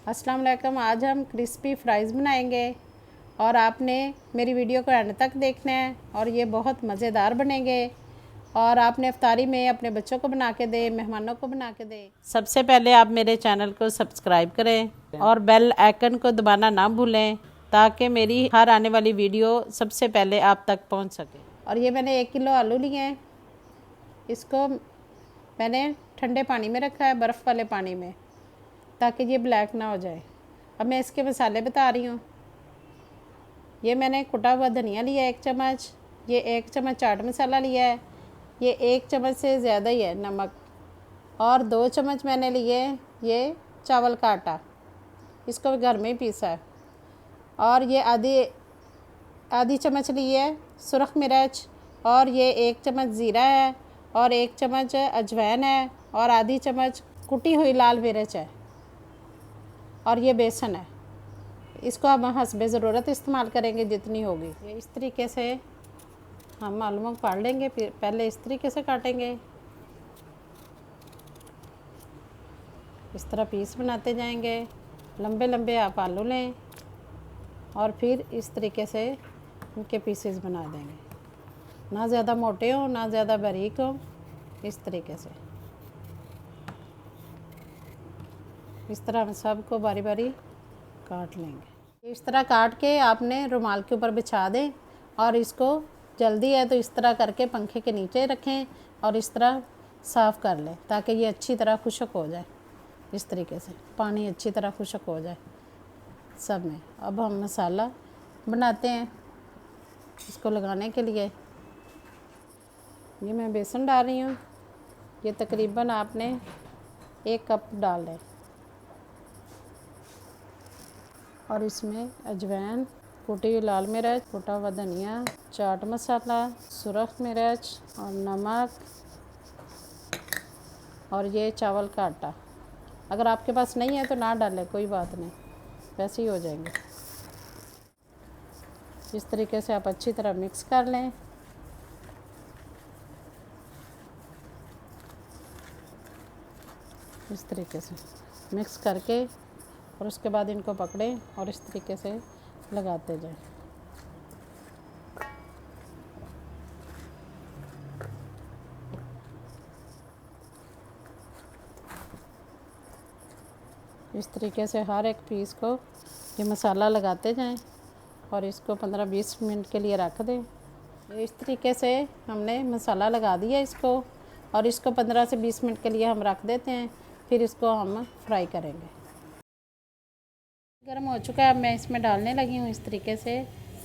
अस्सलाम वालेकुम। आज हम क्रिस्पी फ्राइज़ बनाएंगे और आपने मेरी वीडियो को एंड तक देखना है और ये बहुत मज़ेदार बनेंगे और आपने इफ्तारी में अपने बच्चों को बना के दें, मेहमानों को बना के दें। सबसे पहले आप मेरे चैनल को सब्सक्राइब करें और बेल आइकन को दबाना ना भूलें ताकि मेरी हर आने वाली वीडियो सबसे पहले आप तक पहुंच सके। और ये मैंने 1 किलो आलू लिए हैं। इसको मैंने ठंडे पानी में रखा है, बर्फ़ वाले पानी में, ताकि ये ब्लैक ना हो जाए। अब मैं इसके मसाले बता रही हूँ। ये मैंने कुटा हुआ धनिया लिया है 1 चम्मच, ये 1 चम्मच चाट मसाला लिया है, ये 1 चम्मच से ज़्यादा ही है नमक, और 2 चम्मच मैंने लिए ये चावल का आटा, इसको घर में ही पीसा है। और ये आधी चम्मच लिए है सुरख मिर्च, और ये 1 चम्मच ज़ीरा है, और 1 चम्मच अजवाइन है, और आधी चम्मच कुटी हुई लाल मिर्च है, और ये बेसन है। इसको अब हस्बे ज़रूरत इस्तेमाल करेंगे जितनी होगी। ये इस तरीके से हम आलूओं को काट लेंगे, फिर पहले इस तरीके से काटेंगे, इस तरह पीस बनाते जाएंगे। लंबे लंबे आप आलू लें और फिर इस तरीके से इनके पीसेस बना देंगे, ना ज़्यादा मोटे हो ना ज़्यादा बारीक हो। इस तरीके से इस तरह हम सबको बारी बारी काट लेंगे। इस तरह काट के आपने रुमाल के ऊपर बिछा दें, और इसको जल्दी है तो इस तरह करके पंखे के नीचे रखें और इस तरह साफ़ कर लें ताकि ये अच्छी तरह खुश्क हो जाए। इस तरीके से पानी अच्छी तरह खुश्क हो जाए सब में। अब हम मसाला बनाते हैं इसको लगाने के लिए। ये मैं बेसन डाल रही हूँ, ये तकरीबन आपने 1 कप डाल दें, और इसमें अजवाइन, कुटी हुई लाल मिर्च, कुटा हुआ धनिया, चाट मसाला, सुरख मिर्च और नमक, और ये चावल का आटा। अगर आपके पास नहीं है तो ना डालें, कोई बात नहीं, वैसे ही हो जाएंगे। इस तरीके से आप अच्छी तरह मिक्स कर लें। इस तरीके से मिक्स करके और उसके बाद इनको पकड़ें और इस तरीके से लगाते जाएं। इस तरीके से हर एक पीस को ये मसाला लगाते जाएं और इसको 15-20 मिनट के लिए रख दें। इस तरीके से हमने मसाला लगा दिया इसको, और इसको 15 से 20 मिनट के लिए हम रख देते हैं, फिर इसको हम फ्राई करेंगे। गर्म हो चुका है, अब मैं इसमें डालने लगी हूँ। इस तरीके से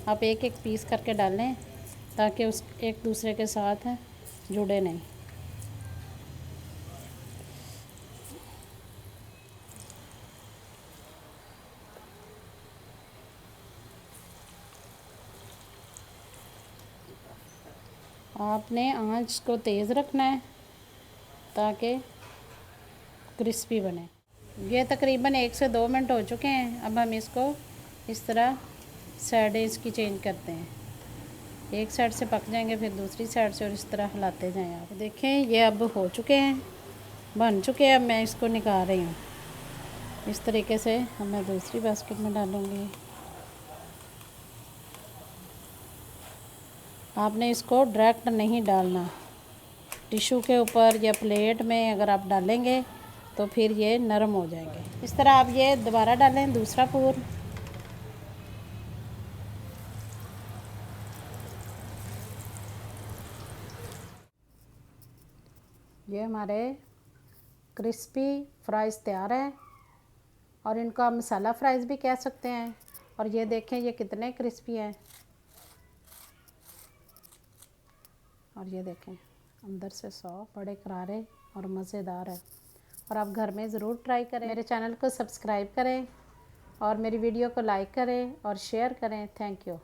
आप एक एक पीस करके डालें ताकि उस एक दूसरे के साथ जुड़े नहीं। आपने आंच को तेज़ रखना है ताकि क्रिस्पी बने। ये तकरीबन 1 से 2 मिनट हो चुके हैं। अब हम इसको इस तरह साइडें इसकी चेंज करते हैं। एक साइड से पक जाएंगे फिर दूसरी साइड से, और इस तरह हिलाते जाएं। आप देखें ये अब हो चुके हैं, बन चुके हैं। अब मैं इसको निकाल रही हूँ। इस तरीके से अब मैं दूसरी बास्केट में डालूँगी। आपने इसको डायरेक्ट नहीं डालना, टिशू के ऊपर या प्लेट में अगर आप डालेंगे तो फिर ये नरम हो जाएंगे। इस तरह आप ये दोबारा डालें दूसरा पूर। ये हमारे क्रिस्पी फ्राइज़ तैयार हैं, और इनको आप मसाला फ्राइज़ भी कह सकते हैं। और ये देखें ये कितने क्रिस्पी हैं, और ये देखें अंदर से सॉफ्ट, बड़े करारे और मज़ेदार है। और आप घर में ज़रूर ट्राई करें। मेरे चैनल को सब्सक्राइब करें और मेरी वीडियो को लाइक करें और शेयर करें। Thank you.